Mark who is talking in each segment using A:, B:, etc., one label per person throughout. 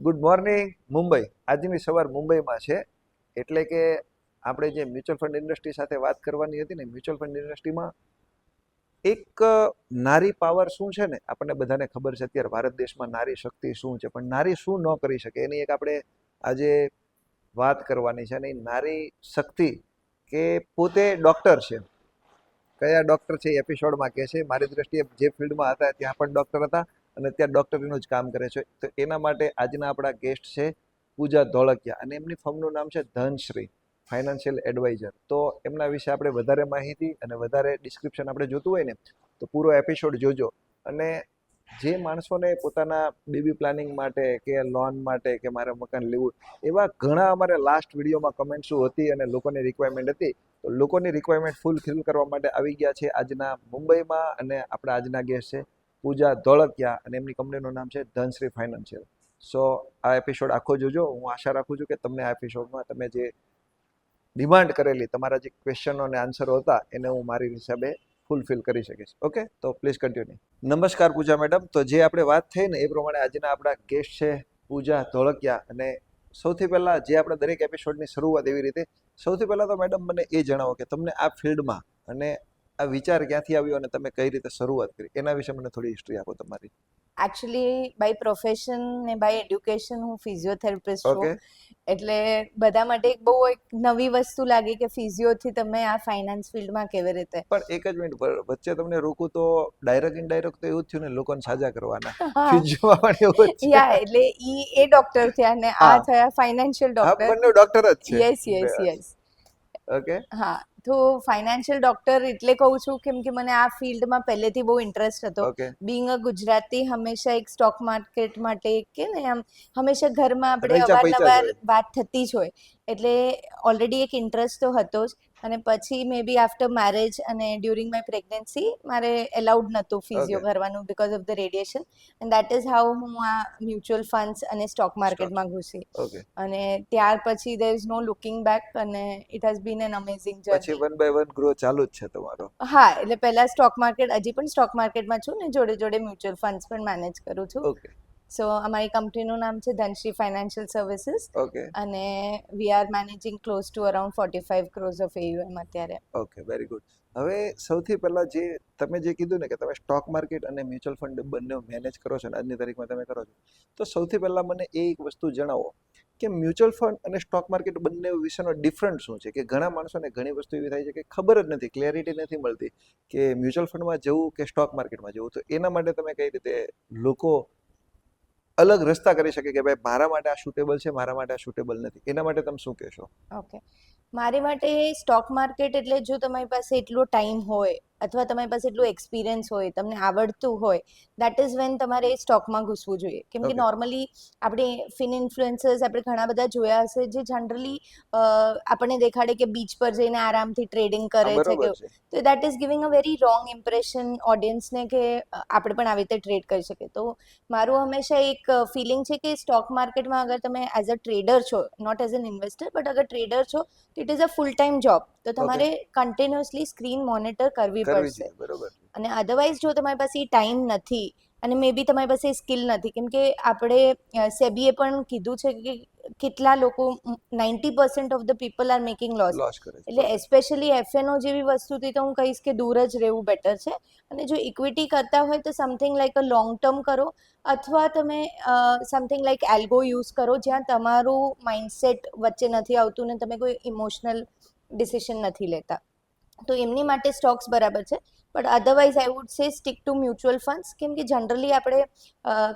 A: Good morning Mumbai. આજની સવાર મુંબઈમાં છે, એટલે કે આપણે જે મ્યુચ્યુઅલ ફંડ ઇન્ડસ્ટ્રી સાથે વાત કરવાની હતી ને, મ્યુચ્યુઅલ ફંડ ઇન્ડસ્ટ્રીમાં એક નારી પાવર શું છે ને, આપણને બધાને ખબર છે અત્યારે ભારત દેશમાં નારી શક્તિ શું છે, પણ નારી શું ન કરી શકે એની એક આપણે આજે વાત કરવાની છે. અને એ નારી શક્તિ કે પોતે ડૉક્ટર છે. કયા ડૉક્ટર છે એ એપિસોડમાં કહે છે. મારી દ્રષ્ટિએ જે ફિલ્ડમાં હતા ત્યાં પણ ડૉક્ટર હતા અને ત્યાં ડૉક્ટરીનું જ કામ કરે છે. તો એના માટે આજના આપણા ગેસ્ટ છે પૂજા ધોળકિયા, અને એમની ફર્મનું નામ છે ધનશ્રી ફાઇનાન્શિયલ એડવાઇઝર. તો એમના વિશે આપણે વધારે માહિતી અને વધારે ડિસ્ક્રિપ્શન આપણે જોતું હોય ને તો પૂરો એપિસોડ જોજો. અને જે માણસોને પોતાના બેબી પ્લાનિંગ માટે કે લોન માટે કે મારે મકાન લેવું, એવા ઘણા અમારે લાસ્ટ વિડીયોમાં કમેન્ટ્સો હતી અને લોકોની રિક્વાયરમેન્ટ હતી. તો લોકોની રિક્વાયરમેન્ટ ફૂલફિલ કરવા માટે આવી ગયા છે આજના મુંબઈમાં, અને આપણા આજના ગેસ્ટ છે પૂજા ધોળકિયા, અને એમની કંપનીનું નામ છે ધનશ્રી ફાઇનાન્શિયલ. સો આ એપિસોડ આખો જોજો. હું આશા રાખું છું કે તમને આ એપિસોડમાં તમે જે ડિમાન્ડ કરેલી તમારા જે ક્વેશ્ચનો અને આન્સરો હતા એને હું મારી હિસાબે ફૂલફિલ કરી શકીશ. ઓકે, તો પ્લીઝ કન્ટિન્યુ. નમસ્કાર પૂજા મેડમ. તો જે આપણે વાત થઈ ને એ પ્રમાણે આજના આપણા ગેસ્ટ છે પૂજા ધોળકિયા. અને સૌથી પહેલા જે આપણે દરેક એપિસોડની શરૂઆત એવી રીતે, સૌથી પહેલા તો મેડમ મને એ જણાવો કે તમને આ ફિલ્ડમાં અને આ વિચાર ક્યાંથી આવ્યો અને તમે કઈ રીતે શરૂઆત કરી, એના વિશે મને થોડી હિસ્ટ્રી આપો તમારી.
B: એકચ્યુઅલી બાય પ્રોફેશન ને બાય એડ્યુકેશન હું ફિઝિયોથેરાપિસ્ટ છું.
A: ઓકે,
B: એટલે બધા માટે એક બહુ એક નવી વસ્તુ લાગી કે ફિઝિયોથી તમે આ ફાઇનાન્સ ફિલ્ડમાં કેવી રીતે.
A: પણ એક જ મિનિટ વચ્ચે તમને રોકું તો ડાયરેક્ટ ઇનડાયરેક્ટ તો એવું જ થયું ને, લોકોને સાજા કરવાના.
B: હા
A: ફિઝિયોમાં પણ એવું જ
B: યા
A: છે.
B: એટલે એ ડોક્ટર થયા ને આ
A: હા.
B: થયા ફાઇનાન્શિયલ
A: હા,
B: ડોક્ટર.
A: બંને ડોક્ટર જ છે.
B: Yes yes yes.
A: ઓકે,
B: હા, તો ફાઇનાન્શિયલ ડોક્ટર એટલે કહું છું કેમ કે મને આ ફિલ્ડમાં પહેલેથી બહુ ઇન્ટરેસ્ટ હતો.
A: ઓકે.
B: બિંગ અ ગુજરાતી, હંમેશા એક સ્ટોક માર્કેટ માટે કે ને આમ હંમેશા ઘરમાં આપણે
A: રૈચા પૈસા જ
B: અવારનવાર
A: હોય.
B: વાત થતી જ હોય, એટલે ઓલરેડી એક ઇન્ટરેસ્ટ તો હતો જ. અને પછી મે બી આફ્ટર મેરેજ અને ડ્યુરિંગ માય પ્રેગ્નન્સી મારે એલાઉડ નહોતું ફિઝિયો
A: Okay.
B: કરવાનું because of the radiation, and that is how હું આ મ્યુચ્યુઅલ ફંડ્સ અને સ્ટોક માર્કેટમાં ઘૂસી.
A: ઓકે.
B: અને ત્યાર પછી there is no looking back, અને it has been an amazing
A: પછી
B: journey.
A: One by one grow ચાલુ જ છે તમારો.
B: હા, એટલે પહેલા સ્ટોક માર્કેટ, હજી પણ સ્ટોક માર્કેટમાં છું ને જોડે જોડે મ્યુચ્યુઅલ ફંડ્સ પણ મેનેજ કરું છું.
A: ઓકે.
B: સો અમારી કંપનીનું નામ છે ધનશ્રી ફાઇનાન્શિયલ સર્વિસીસ,
A: ઓકે.
B: અને we are managing close to around 45 crores of AUM અત્યારે.
A: Okay, very good. હવે સૌથી પહેલા જે તમે જે કીધું ને કે તમે સ્ટોક માર્કેટ અને મ્યુચ્યુઅલ ફંડ બંને મેનેજ કરો છો ને આજની તારીખમાં તમે કરો છો, તો સૌથી પહેલા મને એ એક વસ્તુ જણાવો કે મ્યુચ્યુઅલ ફંડ અને સ્ટોક માર્કેટ બંને વિશેનો ડિફરન્ટ શું છે. કે ઘણા માણસોને ઘણી વસ્તુ એવી થાય છે કે ખબર જ નથી, ક્લેરિટી નથી મળતી કે મ્યુચ્યુઅલ ફંડમાં જવું કે સ્ટોક માર્કેટમાં જવું. તો એના માટે તમે કઈ રીતે લોકો અલગ રસ્તા કરી શકે કે ભાઈ મારા માટે આ સુટેબલ છે, મારા માટે આ સુટેબલ નથી, એના માટે તમે શું કહેશો?
B: ઓકે, મારી માટે સ્ટોક માર્કેટ એટલે જો તમારી પાસે એટલો ટાઈમ હોય અથવા તમારી પાસે એટલું એક્સપિરિયન્સ હોય, તમને આવડતું હોય, દેટ ઇઝ વેન તમારે સ્ટોકમાં ઘૂસવું જોઈએ. કેમ કે
A: Okay.
B: નોર્મલી આપણે ફિન ઇન્ફ્લુએન્સર્સ આપણે ઘણા બધા જોયા હશે જે જનરલી આપણને દેખાડે કે બીચ પર જઈને આરામથી ટ્રેડિંગ
A: હા,
B: કરે છે કે,
A: બરોબર છે.
B: તો that is giving a very wrong impression ઓડિયન્સને કે આપણે પણ આવી રીતે ટ્રેડ કરી શકીએ. તો મારું હંમેશા એક ફિલિંગ છે કે સ્ટોક માર્કેટમાં અગર તમે એઝ અ ટ્રેડર છો, not as an investor, but અગર ટ્રેડર છો તો it is a full time job. તો તમારે કન્ટિન્યુઅસલી સ્ક્રીન મોનિટર કરવી પડશે.
A: જોઈએ, બરોબર છે.
B: અને અધરવાઇઝ જો તમારી પાસે ટાઈમ નથી અને મે બી તમારી પાસે સ્કિલ નથી, કેમ કે આપણે સેબીએ પણ કીધું છે કે કેટલા લોકો 90% of the people are making loss.
A: Loss કરે છે,
B: એટલે
A: બરોબર.
B: એસ્પેશિયલી એફએનઓ જેવી વસ્તુથી તો હું કહીશ કે દૂર જ રહેવું બેટર છે. અને જો ઇક્વિટી કરતા હોય તો સમથિંગ લાઈક અ લોંગ ટર્મ કરો, અથવા તમે સમથિંગ લાઈક એલ્ગો યુઝ કરો જ્યાં તમારું માઇન્ડસેટ વચ્ચે નથી આવતું ને તમે કોઈ ઇમોશનલ ડિસિશન નથી લેતા. તો એમની માટે સ્ટોક્સ બરાબર છે. But otherwise I would say stick to mutual funds, કેમ કે જનરલી આપણે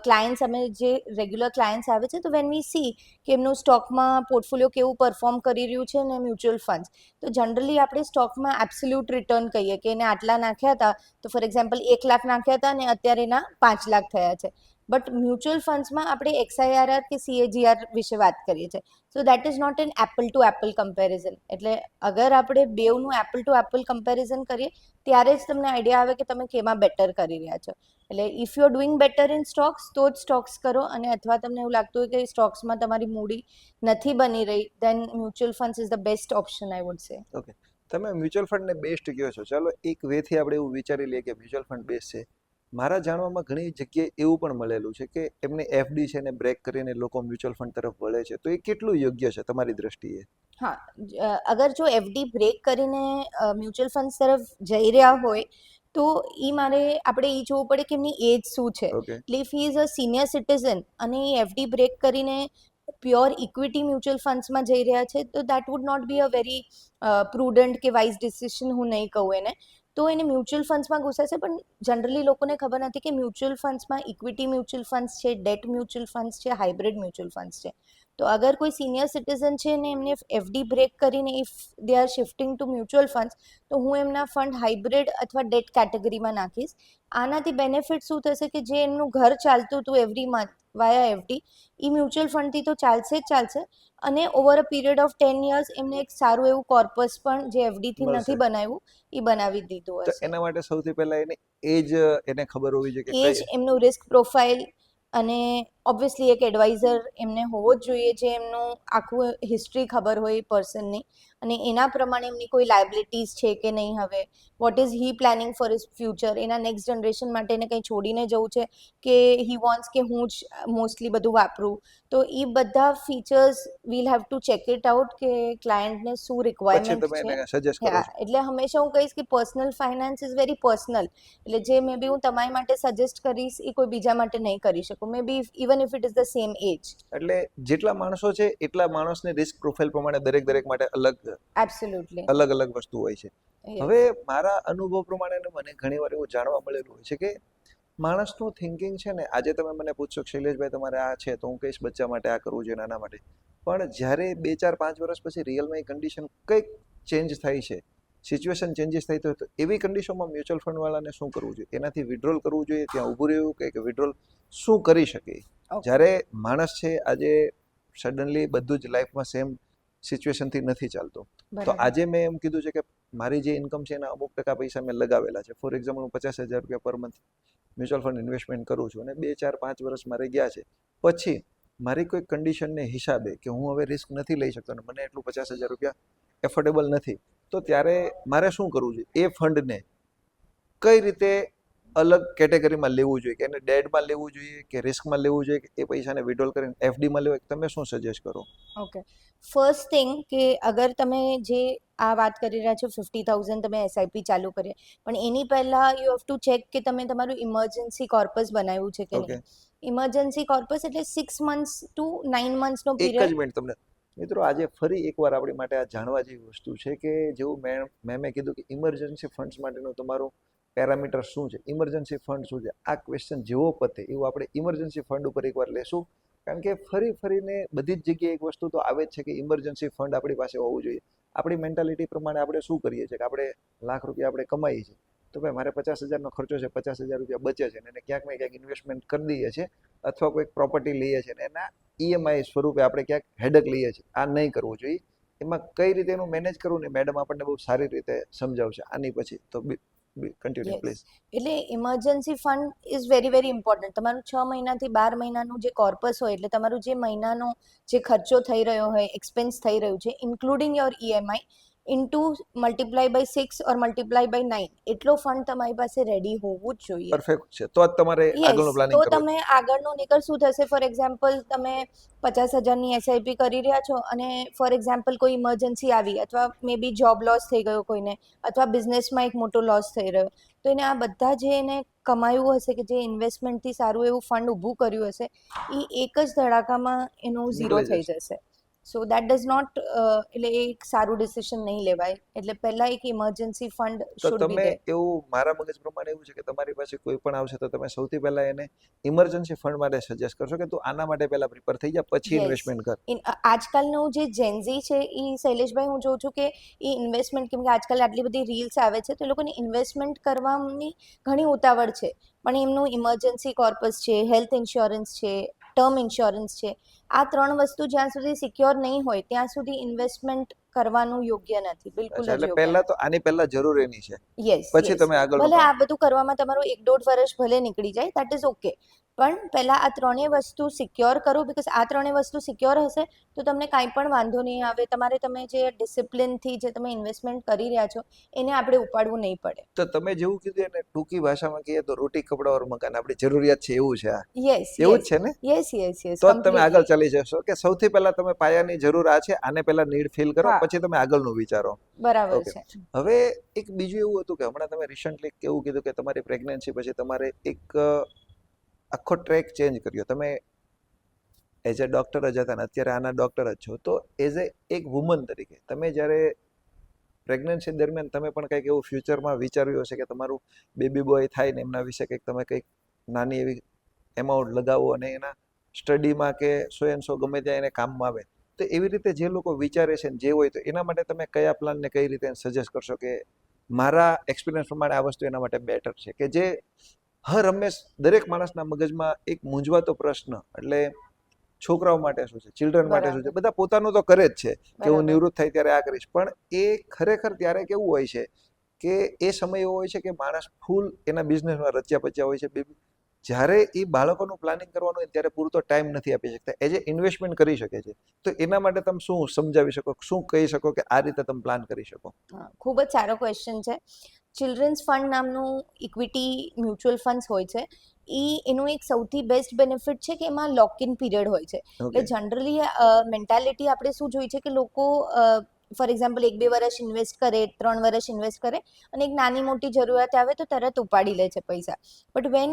B: ક્લાયન્ટ્સ, અમે જે રેગ્યુલર ક્લાયન્ટ્સ આવે છે, તો વેન વી સી કે એમનું સ્ટોકમાં પોર્ટફોલિયો કેવું પરફોર્મ કરી રહ્યું છે ને મ્યુચ્યુઅલ ફંડ્સ, તો જનરલી આપણે સ્ટોકમાં એબ્સોલ્યુટ રિટર્ન કહીએ કે એને આટલા નાખ્યા હતા, તો ફોર એક્ઝામ્પલ 1 લાખ નાખ્યા હતા અને અત્યારે એના 5 લાખ થયા છે. બટ મ્યુચ્યુઅલ ફંડ્સમાં આપણે XIRR કે CAGR વિશે વાત કરીએ છીએ. So that is not an apple to apple comparison. એટલે અગર આપણે બેવનું એપલ ટુ એપલ કમ્પેરિઝન કરીએ ત્યારે જ તમને આઈડિયા આવે કે તમે કેમાં બેટર કરી રહ્યા છો. એટલે if you are doing better in stocks તો જ સ્ટોક્સ કરો, અને અથવા તમને એવું લાગતું હોય કે સ્ટોક્સમાં તમારી મૂડી નથી બની રહી, then mutual funds is the best option I would say.
A: Okay, તમે મ્યુચ્યુઅલ ફંડને બેસ્ટ કહો છો. ચાલો એક વેથી આપણે એવું વિચારી લઈએ કે મ્યુચ્યુઅલ ફંડ બેસ્ટ છે. મારા જાણવામાં ઘણી જગ્યાએ એવું પણ મળેલું છે કે એમને એફડી છે ને બ્રેક કરીને લોકો મ્યુચ્યુઅલ ફંડ તરફ વળે છે, તો એ કેટલું યોગ્ય છે તમારી દ્રષ્ટિએ?
B: હા, અગર જો એફડી બ્રેક કરીને મ્યુચ્યુઅલ ફંડ્સ તરફ જઈ રહ્યા હોય તો આપણે એ જોવું પડે કે એમની એજ શું છે.
A: ઓકે.
B: એટલે if he is a senior citizen અને એ એફડી બ્રેક કરીને પ્યોર ઇક્વિટી મ્યુચ્યુઅલ ફંડ્સમાં જઈ રહ્યા છે તો that would not be a very prudent કે વાઇઝ ડિસિઝન હું નહીં કહું એને. તો એને મ્યુચ્યુઅલ ફંડ્સમાં ઘૂસાશે, પણ જનરલી લોકોને ખબર નથી કે મ્યુચ્યુઅલ ફંડ્સમાં ઇક્વિટી મ્યુચ્યુઅલ ફંડ્સ છે, ડેટ મ્યુચ્યુઅલ ફંડ્સ છે, હાઇબ્રિડ મ્યુચ્યુઅલ ફંડ્સ છે. તો અગર કોઈ સિનિયર સિટીઝન છે ને એમને એફડી બ્રેક કરીને if they are shifting to mutual funds, તો હું એમના ફંડ હાઇબ્રિડ અથવા ડેટ કેટેગરીમાં નાખીશ. આનાથી બેનિફિટ શું થશે કે જે એમનું ઘર ચાલતું હતું એવરી મંથ વાયા એફડી, એ મ્યુચ્યુઅલ ફંડથી તો ચાલશે જ ચાલશે, અને over a period of 10 years એમને એક સારું એવું કોર્પસ પણ જે એફડીથી
A: મળશે.
B: નથી બનાવ્યું એ બનાવી દીધું
A: તો
B: હશે.
A: એના માટે સૌથી પહેલા એની એજ એને ખબર હોવી જોઈએ કે
B: એજ,
A: કઈ.
B: એમનું રિસ્ક પ્રોફાઇલ, અને ઓબ્વિયસલી એક એડવાઇઝર એમને હોવો જ જોઈએ જે એમનું આખું હિસ્ટ્રી ખબર હોય પર્સનની, અને એના પ્રમાણે એમની કોઈ લાયબિલિટીઝ છે કે નહીં, હવે what is he planning for his future, એના નેક્સ્ટ જનરેશન માટે એને કંઈ છોડીને જવું છે કે હી વોન્ટ્સ કે હું જ મોસ્ટલી બધું વાપરું. તો એ બધા features will have to check it out કે ક્લાયન્ટને શું
A: પછી
B: રિક્વાયરમેન્ટ
A: તમે
B: છે.
A: એને સજેસ્ટ કરો
B: હા,
A: છો.
B: એટલે હંમેશા હું કહીશ કે personal finance is very personal. એટલે જે મે બી હું તમારી માટે સજેસ્ટ કરીશ એ કોઈ બીજા માટે નહીં કરી શકું, maybe even if it is the same age.
A: એટલે જેટલા માણસો છે એટલા માણસની રિસ્ક પ્રોફાઇલ પ્રમાણે દરેક માટે અલગ
B: એબ્સોલ્યુટલી.
A: અલગ વસ્તુ હોય છે. હવે મારા અનુભવ પ્રમાણે ને મને ઘણીવાર એવું જાણવા મળેલું હોય છે કે માણસનું થિંકિંગ છે ને, આજે તમે મને પૂછશો કે શૈલેષભાઈ તમારે આ છે તો હું કહીશ બચ્ચા માટે આ કરવું જોઈએ, નાના માટે. પણ જ્યારે 2, 4, 5 વર્ષ પછી રિયલમાં એ કન્ડિશન કંઈક ચેન્જ થાય છે, સિચ્યુએશન ચેન્જીસ થાય તો એવી કન્ડિશનમાં મ્યુચ્યુઅલ ફંડ વાળાને શું કરવું જોઈએ? એનાથી વિડ્રોલ કરવું જોઈએ, ત્યાં ઊભું રહેવું કે વિડ્રોલ શું કરી શકે? જ્યારે માણસ છે આજે સડનલી બધું જ લાઈફમાં સેમ સિચ્યુએશનથી નથી ચાલતો. તો આજે મેં એમ કીધું છે કે મારી જે ઇન્કમ છે એના અમુક ટકા પૈસા મેં લગાવેલા છે. ફોર એક્ઝામ્પલ હું 50,000 રૂપિયા per month mutual fund investment કરું છું, અને 2, 4, 5 વર્ષ મારે ગયા છે. પછી મારી કોઈ કન્ડિશનને હિસાબે કે હું હવે રિસ્ક નથી લઈ શકતો અને મને એટલું 50,000 રૂપિયા એફોર્ડેબલ નથી, તો ત્યારે મારે શું કરવું જોઈએ? એ ફંડને કઈ રીતે અલગ કેટેગરીમાં લેવું જોઈએ, કે એને ડેડમાં લેવું જોઈએ કે રિસ્કમાં લેવું જોઈએ, કે એ પૈસાને વિડ્રોલ કરીને એફડીમાં લેવું? તમે શું સજેસ્ટ કરો?
B: ઓકે, ફર્સ્ટ થિંગ કે અગર તમે જે આ વાત કરી રહ્યા છો 50,000 તમે એસઆઈપી ચાલુ કરીએ, પણ એની પહેલાં યુ હેવ ટુ ચેક કે તમે તમારું ઇમરજન્સી કોર્પસ બનાવ્યું છે કે નહીં. ઇમરજન્સી કોર્પસ એટલે 6 months to 9 months નો
A: એક જ
B: પીરિયડ.
A: મિનિટ તમને મિત્રો, આજે ફરી એકવાર આપણી માટે આ જાણવા જેવી વસ્તુ છે કે જેવું મેં કીધું કે ઇમરજન્સી ફંડ્સ માટેનું તમારું પેરામીટર શું છે, ઇમરજન્સી ફંડ શું છે, આ ક્વેશ્ચન જેવો પતે એવું આપણે ઇમરજન્સી ફંડ ઉપર એકવાર લેશું. કારણ કે ફરીને બધી જ જગ્યાએ એક વસ્તુ તો આવે જ છે કે ઇમરજન્સી ફંડ આપણી પાસે હોવું જોઈએ. આપણી મેન્ટાલિટી પ્રમાણે આપણે શું કરીએ છીએ કે આપણે લાખ રૂપિયા આપણે કમાઈએ છીએ, તો ભાઈ મારે 50,000નો ખર્ચો છે, 50,000 રૂપિયા બચે છે, અને ક્યાંક ને ક્યાંક ઇન્વેસ્ટમેન્ટ કરી દઈએ છીએ, અથવા કોઈક પ્રોપર્ટી લઈએ છીએ, અને એના ઈએમઆઈ સ્વરૂપે આપણે ક્યાંક હેડક લઈએ છીએ. આ નહીં કરવું જોઈએ. એમાં કઈ રીતે એનું મેનેજ કરવું ને મેડમ આપણને બહુ સારી રીતે સમજાવશે આની પછી. તો કન્ટિન્યુ પ્લીઝ.
B: એટલે emergency fund is very very important. તમારું 6 મહિનાથી 12 મહિનાનું જે કોર્પસ હોય, એટલે તમારું જે મહિનાનો જે ખર્ચો થઈ રહ્યો હોય, એક્સપેન્સ થઈ રહ્યું છે, including your EMI, into multiply by 6 or multiply by 9, એટલો ફંડ તમારી પાસે રેડી હોવું જ જોઈએ.
A: પરફેક્ટ છે, તો જ તમારે આગળનું પ્લાનિંગ
B: તો
A: કરવું.
B: તમે આગળનું નીકળ શું થશે, ફોર એક્ઝામ્પલ તમે 50,000ની એસઆઈપી કરી રહ્યા છો, અને ફોર એક્ઝામ્પલ કોઈ ઇમરજન્સી આવી, અથવા મે બી જોબ લોસ થઈ ગયો કોઈને, અથવા બિઝનેસમાં એક મોટો લોસ થઈ રહ્યો, તો એને આ બધા જે એને કમાયું હશે, કે જે ઇન્વેસ્ટમેન્ટથી સારું એવું ફંડ ઊભું કર્યું હશે, એ એક જ ધડાકામાં એનું ઝીરો થઈ જશે. સો દેટ ડઝ નોટ, એટલે એક સારું ડિસિઝન નહીં લેવાય. એટલે પહેલાં એક ઇમરજન્સી ફંડ
A: તો
B: શુડ બી
A: તમે
B: ધેર.
A: એવું, મારા મગજ પ્રમાણે એવું છે કે તમારી પાસે કોઈ પણ આવશે તો તમે સૌથી પહેલા એને ઇમરજન્સી ફંડ માટે સજેસ્ટ કરશો કે તું આના માટે પહેલા પ્રિપેર થઈ જા, પછી ઇન્વેસ્ટમેન્ટ કર.
B: આજકાલનું જે જેનઝી છે એ શૈલેષભાઈ, હું જોઉં છું કે એ ઇન્વેસ્ટમેન્ટ, કેમ કે આજકાલ આટલી બધી રીલ્સ આવે છે, તો એ લોકોને ઇન્વેસ્ટમેન્ટ કરવાની ઘણી ઉતાવળ છે, પણ એમનું ઇમરજન્સી કોર્પસ છે, હેલ્થ ઇન્સ્યોરન્સ છે, ટર્મ ઇન્સ્યોરન્સ છે, આ 3 વસ્તુ જ્યાં સુધી સિક્યોર નહીં હોય ત્યાં સુધી ઇન્વેસ્ટમેન્ટ કરવાનું યોગ્ય નથી, બિલકુલ જ
A: એટલે
B: યોગ્ય
A: પહેલા
B: નથી.
A: તો આની પહેલા જરૂર એની છે,
B: યસ,
A: પછી તમે આગળનું
B: ભલે
A: કામ.
B: આ બધું કરવામાં તમારું 1-1.5 વર્ષ ભલે નીકળી જાય, દેટ ઇઝ ઓકે, પણ પહેલાં આ ત્રણેય વસ્તુ સિક્યોર કરો, બિકોઝ આ ત્રણેય વસ્તુ સિક્યોર હશે તો તમને કાંઈ પણ વાંધો નહીં આવે. તમે જે ડિસિપ્લિનથી જે તમે ઇન્વેસ્ટમેન્ટ કરી રહ્યા છો એને આપણે ઉપાડવું નહીં પડે.
A: તો તમે જેવું કીધું એને ટૂંકી ભાષામાં કહીએ તો રોટી કપડા ઓર મકાન આપણી જરૂરિયાત છે એવું છે આ,
B: યસ
A: એવું જ છે ને?
B: યસ યસ યસ
A: તો જ તમે આગળ ચાલી જશો કે સૌથી પહેલા તમે પાયાની જરૂર આ છે, આને પહેલા નીડ ફીલ કરો,
B: હા.
A: પછી તમે આગળનું વિચારો.
B: બરાબર
A: ઓકે.
B: છે.
A: હવે એક બીજું એવું હતું કે હમણાં તમે રિસન્ટલી કેવું કીધું કે તમારી પ્રેગ્નન્સી પછી તમારે એક આખો ટ્રેક ચેન્જ કર્યો. તમે એઝ એ ડૉક્ટર જ હતા ને અત્યારે આના ડૉક્ટર જ છો. તો એઝ એ એક વુમન તરીકે તમે જ્યારે પ્રેગ્નન્સી દરમિયાન તમે પણ કંઈક એવું ફ્યુચરમાં વિચાર્યું હશે કે તમારું બેબી બોય થાય ને એમના વિશે કંઈક તમે કંઈક નાની એવી એમાઉન્ટ લગાવો અને એના સ્ટડીમાં કે સો એન્ડ સો ગમે ત્યાં એને કામમાં આવે. તો એવી રીતે જે લોકો વિચારે છે ને જે હોય તો એના માટે તમે કયા પ્લાનને કઈ રીતે સજેસ્ટ કરશો કે મારા એક્સપિરિયન્સ પ્રમાણે આ વસ્તુ એના માટે બેટર છે, કે જે હર હંમેશ દરેક માણસના મગજમાં એક મૂંઝવાતો પ્રશ્ન, એટલે છોકરાઓ માટે શું છે, ચિલ્ડ્રન માટે શું છે, બધા પોતાનું તો કરે જ છે કે હું નિવૃત્ત થાય ત્યારે આ કરીશ, પણ એ ખરેખર ત્યારે કેવું હોય છે કે એ સમય એવો હોય છે કે માણસ ફૂલ એના બિઝનેસમાં રચ્યા પચ્યા હોય છે. જ્યારે એ બાળકોનું પ્લાનિંગ કરવાનું હોય ત્યારે પૂરતો ટાઈમ નથી આપી શકતા, એઝ એ ઇન્વેસ્ટમેન્ટ કરી શકે છે. તો એના માટે તમે શું સમજાવી શકો, શું કહી શકો કે આ રીતે તમે પ્લાન કરી શકો?
B: ખૂબ જ સારો ક્વેશ્ચન છે. ચિલ્ડ્રન્સ ફંડ નામનું ઇક્વિટી મ્યુચ્યુઅલ ફંડ્સ હોય છે. એનું એક સૌથી બેસ્ટ બેનિફિટ છે કે એમાં લોક ઇન પીરિયડ હોય છે. એટલે જનરલી મેન્ટાલિટી આપણે શું જોઈ છે કે લોકો ફોર એક્ઝામ્પલ 1-2 વર્ષ ઇન્વેસ્ટ કરે, 3 વર્ષ ઇન્વેસ્ટ કરે અને એક નાની મોટી જરૂરિયાત આવે તો તરત ઉપાડી લે છે પૈસા. બટ વેન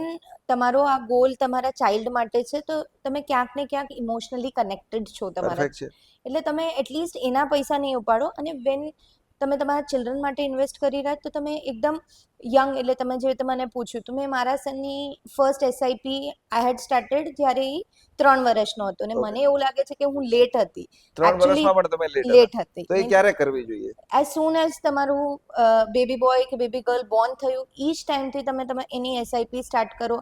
B: તમારો આ ગોલ તમારા ચાઇલ્ડ માટે છે તો તમે ક્યાંક ને ક્યાંક ઇમોશનલી કનેક્ટેડ છો તમારા, એટલે તમે એટલીસ્ટ એના પૈસા નહીં ઉપાડો. અને વેન તમે તમારા ચિલ્ડ્રન માટે ઇન્વેસ્ટ કરી રહ્યા તો તમે એકદમ યંગ, એટલે તમે જે રીતે મને પૂછ્યું તો મેં મારા સનની first SIP I had started જ્યારે એ 3 વર્ષનો હતો અને મને એવું લાગે છે કે હું લેટ હતી.
A: 3 વર્ષમાં પણ તમે
B: લેટ હતી.
A: તો એ ક્યારે કરવી જોઈએ?
B: એઝ સૂન એઝ તમારું બેબી બોય કે બેબી ગર્લ બોર્ન થયું એ જ ટાઈમથી તમે એની એસઆઈપી સ્ટાર્ટ કરો.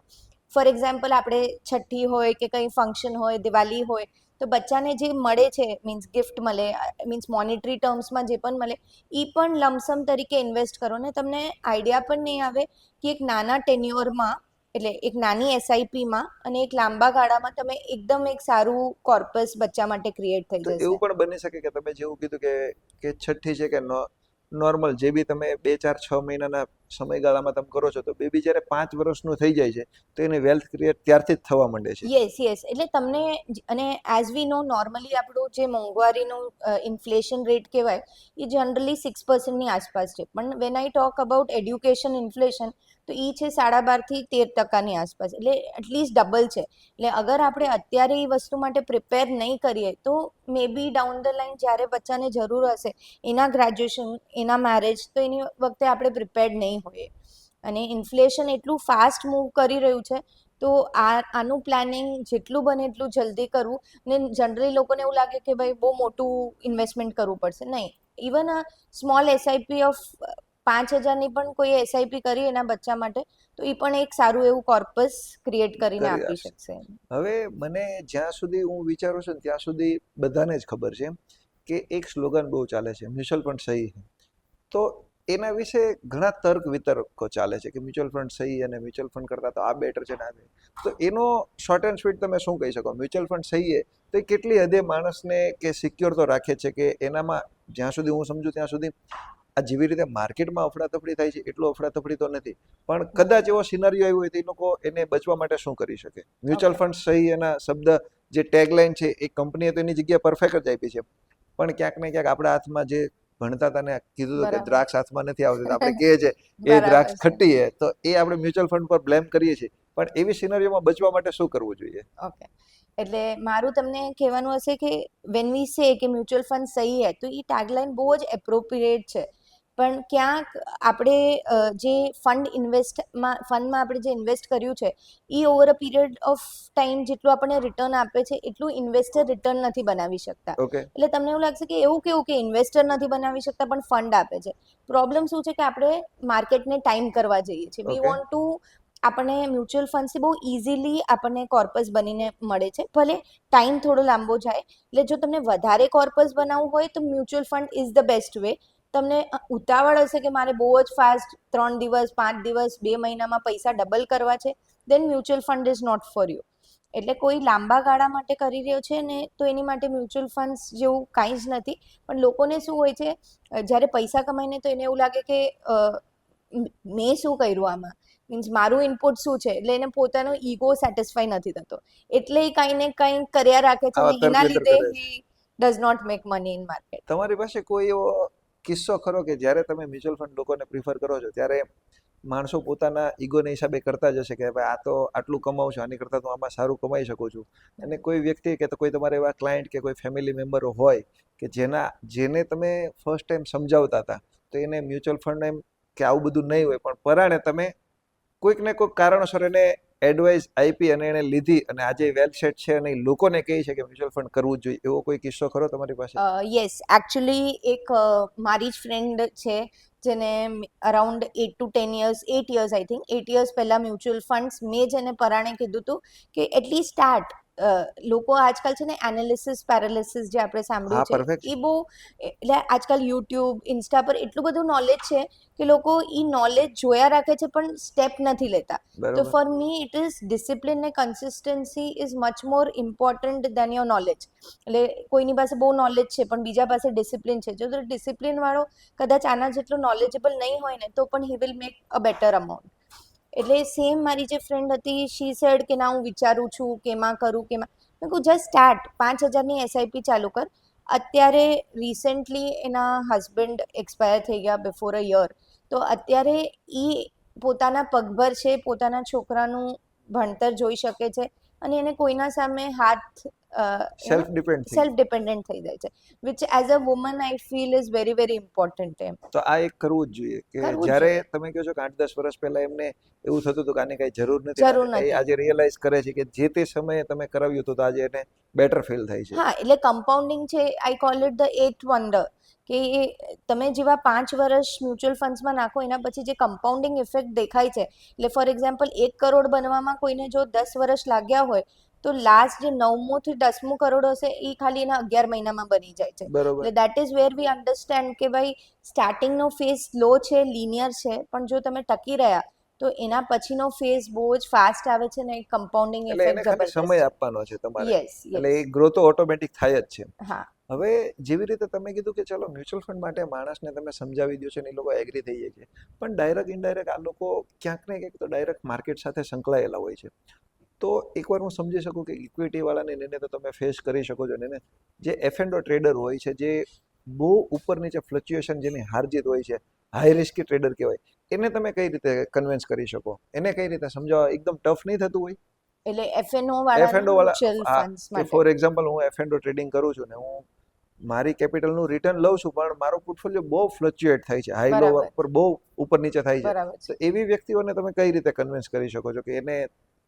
B: ફોર એક્ઝામ્પલ આપણે છઠ્ઠી હોય કે કંઈ ફંક્શન હોય, દિવાળી હોય તો બચ્ચાને જે મળે છે, મીન્સ ગિફ્ટ મળે, મીન્સ મોનિટરી ટર્મ્સમાં જે પણ મળે એ પણ લમસમ તરીકે ઇન્વેસ્ટ કરો ને તમને આઈડિયા પણ નહીં આવે કે એક નાના ટેન્યોરમાં, એટલે એક નાની એસઆઈપીમાં અને એક લાંબા ગાળામાં તમે એકદમ એક સારું કોર્પસ બચ્ચા માટે ક્રિએટ થઈ જશે.
A: એવું પણ બની શકે કે તમે જેવું કીધું કે છઠ્ઠી છે કે નોર્મલ જે બી તમે 2-4-6 મહિનાના સમયગાળામાં તમે કરો છો તો બેબી જ્યારે 5 વર્ષનું થઈ જાય છે તો એને વેલ્થ ક્રિએટ ત્યારથી જ થવા માંડે છે.
B: યસ એટલે તમને, અને એઝ વી નો નોર્મલી આપણું જે મોંઘવારીનું ઇન્ફ્લેશન રેટ કહેવાય એ જનરલી 6%ની આસપાસ છે. પણ when I talk about education inflation તો એ છે 12.5% થી 13% આસપાસ, એટલે એટલીસ્ટ ડબલ છે. એટલે અગર આપણે અત્યારે એ વસ્તુ માટે પ્રિપેર નહીં કરીએ તો મે બી ડાઉન ધ લાઈન જ્યારે બચ્ચાને જરૂર હશે, એના ગ્રેજ્યુએશન, એના મેરેજ, તો એની વખતે આપણે પ્રિપેર્ડ નહીં હોઈએ. અને ઇન્ફ્લેશન એટલું ફાસ્ટ મૂવ કરી રહ્યું છે તો આનું પ્લાનિંગ જેટલું બને એટલું જલ્દી કરવું. ને જનરલી લોકોને એવું લાગે કે ભાઈ બહુ મોટું ઇન્વેસ્ટમેન્ટ કરવું પડશે, નહીં. Even a small SIP of 5,000ની પણ કોઈ એસઆઈપી કરી એના બચ્ચા માટે તો એ પણ એક સારું એવું કોર્પસ ક્રિએટ કરીને આપી શકશે.
A: હવે મને જ્યાં સુધી હું વિચારું છું ત્યાં સુધી બધાને જ ખબર છે કે એક સ્લોગન બહુ ચાલે છે, મ્યુચ્યુઅલ ફંડ સહી છે. તો એના વિશે ઘણા તર્ક વિતર્કો ચાલે છે કે મ્યુચ્યુઅલ ફંડ સહી અને મ્યુચ્યુઅલ ફંડ કરતાં તો આ બેટર છે ને આ. તો એનો શોર્ટ એન્ડ સ્વીટ તમે શું કહી શકો? મ્યુચ્યુઅલ ફંડ સહી છે તો એ કેટલી હદે માણસને કે સિક્યોર તો રાખે છે કે એનામાં, જ્યાં સુધી હું સમજુ ત્યાં સુધી આ જેવી રીતે માર્કેટમાં અફડાતફડી થાય છે એટલું અફડાતફડી તો નથી, પણ કદાચ એવો સિનારીઓ આવ્યો હોય તો એ લોકો એને બચવા માટે શું કરી શકે? મ્યુચ્યુઅલ ફંડ સહી એના શબ્દ જે ટેગલાઇન છે એ કંપનીએ તો એની જગ્યાએ પરફેક્ટ જ આપી છે, પણ ક્યાંક ને ક્યાંક આપણા હાથમાં જે ભણતા હતા ને કીધું હતું કે દ્રાક્ષ હાથમાં નથી આવતી, આપણે કહીએ છે એ દ્રાક્ષ ખટ્ટી છે, તો એ આપણે મ્યુચ્યુઅલ ફંડ પર બ્લેમ કરીએ છીએ. પણ એવી સિનારીઓમાં બચવા માટે શું કરવું જોઈએ?
B: ઓકે, એટલે મારું તમને કહેવાનું હશે કે વેન વી સે કે મ્યુચ્યુઅલ ફંડ સહી હે તો એ ટેગલાઇન બહુ જ એપ્રોપ્રિએટ છે. પણ ક્યાંક આપણે જે ફંડમાં આપણે જે ઇન્વેસ્ટ કર્યું છે એ over a period of time જેટલું આપણને રિટર્ન આપે છે એટલું ઇન્વેસ્ટર રિટર્ન નથી બનાવી શકતા. એટલે તમને એવું લાગશે કે એવું કેવું કે ઇન્વેસ્ટર નથી બનાવી શકતા પણ ફંડ આપે છે. પ્રોબ્લેમ શું છે કે આપણે માર્કેટને ટાઈમ કરવા જઈએ છીએ. વી વોન્ટ ટુ, આપણને મ્યુચ્યુઅલ ફંડ્સથી બહુ ઇઝીલી આપણને કોર્પસ બનીને મળે છે, ભલે ટાઈમ થોડો લાંબો જાય. એટલે જો તમને વધારે કોર્પસ બનાવવું હોય તો mutual fund is the best way. તમને ઉતાવળ હશે કે મારે બહુ જ ફાસ્ટ 3 દિવસ, 5 દિવસ, 2 મહિનામાં પૈસા ડબલ કરવા છે, then mutual fund is not for you. એટલે કોઈ લાંબા ગાળા માટે કરી રહ્યો છે ને તો એની માટે મ્યુચ્યુઅલ ફંડ્સ જેવું કાંઈ જ નથી. પણ લોકોને શું હોય છે, જ્યારે પૈસા કમાઈને તો એને એવું લાગે કે મેં શું કર્યું આમાં, મીન્સ મારું ઇનપુટ શું છે, એટલે એને પોતાનો ઈગો સેટિસ્ફાઈ નથી થતો, એટલે એ કંઈ ને કંઈ કર્યા રાખે છે
A: આવા
B: અને એના
A: તરફેતર
B: લીધે
A: કરે છે.
B: He does not make money in market.
A: તમારી પાસે કોઈ એવો કિસ્સો ખરો કે જ્યારે તમે મ્યુચ્યુઅલ ફંડ લોકોને પ્રિફર કરો છો ત્યારે માણસો પોતાના ઈગોના હિસાબે કરતા જ હશે કે ભાઈ આ તો આટલું કમાવું છું, આની કરતાં તો આમાં સારું કમાઈ શકું છું, અને કોઈ વ્યક્તિ કે તો કોઈ તમારા એવા ક્લાયન્ટ કે કોઈ ફેમિલી મેમ્બરો હોય કે જેને તમે ફર્સ્ટ ટાઈમ સમજાવતા હતા તો એને મ્યુચ્યુઅલ ફંડ એમ કે આવું બધું નહીં હોય, પણ પરાણે તમે કોઈક ને કોઈક કારણોસર એને એડવાઇસ આપી અને એને લીધી અને આજે વેલ સેટ છે અને ઈ લોકોને કહે છે કે મ્યુચ્યુઅલ ફંડ કરવું જ જોઈએ, એવો કોઈ કિસ્સો ખરો તમારી પાસે?
B: યસ, એકચ્યુઅલી એક મારી જ ફ્રેન્ડ છે જેને around 8 to 10 years, 8 years I think 8 years પહેલાં મ્યુચ્યુઅલ ફંડ્સ મેં જેને પરાણે કીધું હતું કે એટલીસ્ટ સ્ટાર્ટ. લોકો આજકાલ છે ને એનાલિસિસ પેરાલિસિસ જે આપણે
A: હા,
B: સાંભળ્યું છે
A: પરફેક્ટ.
B: એ બહુ, એટલે આજકાલ યુટ્યુબ ઇન્સ્ટા પર એટલું બધું નોલેજ છે કે લોકો એ નોલેજ જોયા રાખે છે પણ સ્ટેપ નથી લેતા. તો
A: બરોબર.
B: For me it is discipline ને consistency is much more important than your knowledge. એટલે કોઈની પાસે બહુ નોલેજ છે પણ બીજા પાસે ડિસિપ્લિન છે, જો તો ડિસિપ્લિન વાળો કદાચ આના જેટલો નોલેજેબલ નહીં હોય ને તો પણ he will make a better amount. એટલે સેમ મારી જે ફ્રેન્ડ હતી, શી સેડ કે ના હું વિચારું છું કે એમાં કરું કે એમાં, મેં કહું જસ્ટ સ્ટાર્ટ, 5,000ની એસઆઈપી ચાલુ કર. અત્યારે રિસેન્ટલી એના હસબન્ડ એક્સપાયર થઈ ગયા બિફોર અ યર, તો અત્યારે એ પોતાના પગભર છે, પોતાના છોકરાનું ભણતર જોઈ શકે છે અને એને કોઈના સામે હાથ
A: સેલ્ફ ડિપેન્ડ થઈ
B: સેલ્ફ ડિપેન્ડન્ટ થઈ જાય છે, which as a woman I feel is very very important. એમ
A: તો આ એક કરવું જ જોઈએ કે
B: કરવું જ
A: જ્યારે
B: જોઈએ.
A: તમે કહો છો કે 8-10 વર્ષ પહેલા એમને એવું થતું હતું કે આની કાંઈ જરૂર નથી,
B: જરૂર
A: અને એ
B: નથી.
A: આજે રિયલાઇઝ કરે છે કે જે તે સમયે તમે કરાવ્યું હતું તો આજે એને બેટર ફીલ થાય છે.
B: હા, એટલે કમ્પાઉન્ડિંગ છે, I call it the 8th wonder, કે તમે જેવા 5 વર્ષ મ્યુચ્યુઅલ ફંડ્સમાં નાખો એના પછી જે કમ્પાઉન્ડિંગ ઇફેક્ટ દેખાય છે, એટલે ફોર એક્ઝામ્પલ 1 કરોડ બનવામાં કોઈને જો 10 વર્ષ લાગ્યા હોય તો લાસ્ટ જે 9મું થી 10મું કરોડ હશે એ ખાલી એના 11 મહિનામાં બની જાય છે.
A: બરોબર.
B: એટલે that is wear V understand કે ભાઈ સ્ટાર્ટિંગનો ફેઝ સ્લો છે, લિનિયર છે, પણ જો તમે ટકી રહ્યા તો એના પછીનો ફેઝ બહુ જ ફાસ્ટ આવે છે ને કમ્પાઉન્ડિંગ
A: એટલે એને
B: ઇફેક્ટ
A: ખાલી
B: જબરદસ્ત
A: સમય
B: છે.
A: આપવાનો છે તમારે,
B: યસ
A: એટલે
B: યસ.
A: એ ગ્રો તો ઓટોમેટિક થાય જ છે.
B: હા.
A: હવે જેવી રીતે તમે કીધું કે ચલો મ્યુચ્યુઅલ ફંડ માટે માણસને તમે સમજાવી દો છો ને એ લોકો એગ્રી થઈ જાય છે, પણ ડાયરેક્ટ ઇનડાયરેક્ટ આ લોકો ક્યાંક ને ક્યાંક તો ડાયરેક્ટ માર્કેટ સાથે સંકળાયેલા હોય છે. તો એકવાર હું સમજી શકું કે ઇક્વિટી વાળાને એને તો તમે ફેસ કરી શકો છો, ને એને જે એફ એન્ડ ઓ ટ્રેડર હોય છે, જે બહુ ઉપર નીચે ફ્લક્ચ્યુએશન જેની હારજીત હોય છે, હાઈ રિસ્કી ટ્રેડર કહેવાય, એને તમે કઈ રીતે કન્વિન્સ કરી શકો, એને કઈ રીતે સમજાવવા એકદમ ટફ નહીં થતું હોય?
B: એટલે એફએનઓ
A: એફ
B: વાળાને
A: એન્ડ ઓ વાળા,
B: મ્યુચ્યુઅલ
A: હા,
B: ફંડ્સ
A: કે
B: માટે.
A: ફોર એક્ઝામ્પલ હું એફ એન્ડ ઓ ટ્રેડિંગ કરું છું ને હું મારી કેપિટલનું રિટર્ન લઉં છું, પણ મારો પોર્ટફોલિયો બહુ ફ્લક્ચ્યુએટ થાય છે, હાઈ લો
B: બરાબર
A: પર બહુ ઉપર નીચે થાય છે.
B: બરાબર છે.
A: તો એવી વ્યક્તિઓને તમે કઈ રીતે કન્વિન્સ કરી શકો છો કે એને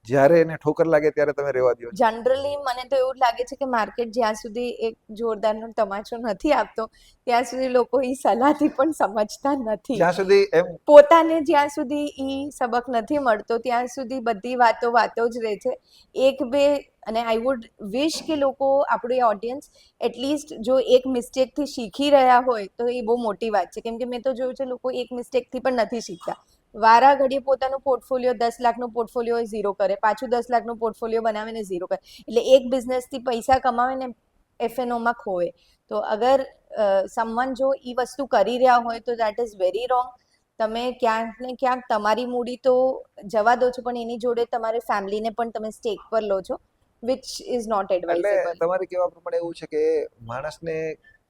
A: જ્યારે એને ઠોકર લાગે ત્યારે તમે રહેવા દો છો?
B: જનરલી મને તો એવું લાગે છે કે માર્કેટ જ્યાં સુધી એક જોરદારનો તમાચો નથી આપતો ત્યાં સુધી લોકો એ સલાહથી પણ સમજતા નથી.
A: જ્યાં સુધી એમ
B: પોતાને જ્યાં સુધી ઈ સબક નથી મળતો ત્યાં સુધી બધી વાતો જ રહે છે. એક બે, અને આઈ વુડ વિશ કે લોકો, આપણું ઓડિયન્સ એટલીસ્ટ જો એક મિસ્ટેકથી શીખી રહ્યા હોય તો એ બહુ મોટી વાત છે, કેમ કે મેં તો જોયું છે લોકો એક મિસ્ટેકથી પણ નથી શીખતા. વારા ઘડીએ પોતાનું પોર્ટફોલિયો 10 લાખનું પોર્ટફોલિયો ઝીરો કરે, પાછું 10 લાખનું પોર્ટફોલિયો બનાવીને ઝીરો કરે, એટલે એક બિઝનેસથી પૈસા કમાવે ને એફએનઓમાં ખોવે. તો અગર સમવન જો એ વસ્તુ કરી રહ્યા હોય તો દેટ ઇઝ વેરી રોંગ. તમે ક્યાંક ને ક્યાંક તમારી મૂડી તો જવા દો છો, પણ એની જોડે તમારી ફેમિલીને પણ તમે સ્ટેક પર લો છો, વિચ ઇઝ નોટ
A: એટલે
B: એડવાઇઝેબલ.
A: તમારે કહેવા પ્રમાણે એવું છે કે માણસને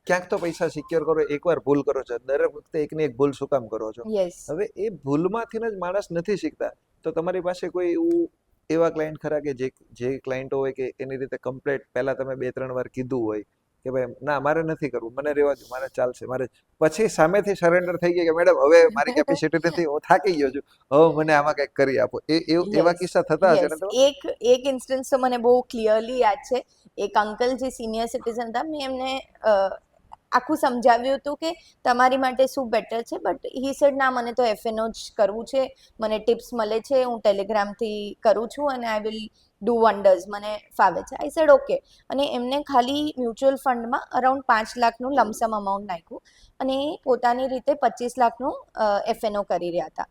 A: ક્યાંક તો પૈસા સિક્યોર કરો, એકવાર ભૂલ કરો છો, દરેક વખતે એકની એક ભૂલ શું કામ કરો છો?
B: યસ.
A: હવે એ ભૂલમાંથી જ માણસ નથી શીખતા, તો તમારી પાસે કોઈ એવું એવા ક્લાયન્ટ ખરા કે જે ક્લાયન્ટો હોય કે એની રીતે કમ્પ્લેટ પહેલા તમે 2-3 વાર કીધું હોય કે ભાઈ ના મારે નથી કરવું, મને રહેવા દો, મારે ચાલશે, મારે, પછી સામેથી સરેન્ડર થઈ ગયા કે મેડમ હવે મારી કેપેસિટી નથી, હું થાકી ગયો છું, હવે મને આમાં કંઈક કરી આપો, એવા કિસ્સા થતા હશે ને? તો
B: એક ઇન્સ્ટન્સ તો મને બહુ ક્લિયરલી યાદ છે. એક અંકલ જે સિનિયર સિટીઝન હતા, મેં એમને આખું સમજાવ્યું હતું કે તમારી માટે શું બેટર છે, બટ હી સેડ ના મને તો એફએનઓ જ કરવું છે, મને ટિપ્સ મળે છે, હું ટેલિગ્રામથી કરું છું અને આઈ વિલ ડુ વન્ડર્સ, મને ફાવે છે. I said okay. અને એમને ખાલી મ્યુચ્યુઅલ ફંડમાં અરાઉન્ડ 5 લાખનું લમસમ અમાઉન્ટ નાખ્યું અને પોતાની રીતે 25 લાખનું એફએનઓ કરી રહ્યા હતા.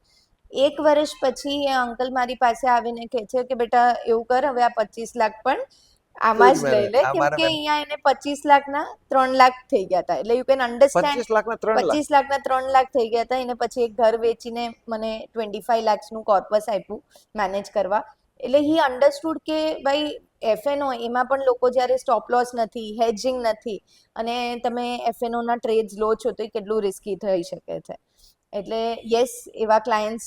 B: 1 વર્ષ પછી એ અંકલ મારી પાસે આવીને કહે છે કે બેટા એવું કર, હવે આ 25 લાખ પણ આમાં જ લઈ લે, કેમ કે અહીંયા એને 25 લાખના 3 લાખ થઈ ગયા હતા. એટલે યુ કેન અન્ડરસ્ટેન્ડ
A: 25 લાખના 3 લાખ
B: 25 લાખના 3 લાખ થઈ ગયા હતા. એને પછી એક ઘર વેચીને મને 25 લાખનું કોર્પસ આપ્યું મેનેજ કરવા. એટલે હી અન્ડરસ્ટુડ કે ભાઈ એફએનઓ એમાં પણ લોકો જ્યારે સ્ટોપ લોસ નથી, હેજિંગ નથી અને તમે એફએનઓના ટ્રેડ્સ લો છો તો એ કેટલું રિસ્કી થઈ શકે છે. એટલે યસ, એવા ક્લાયન્ટ્સ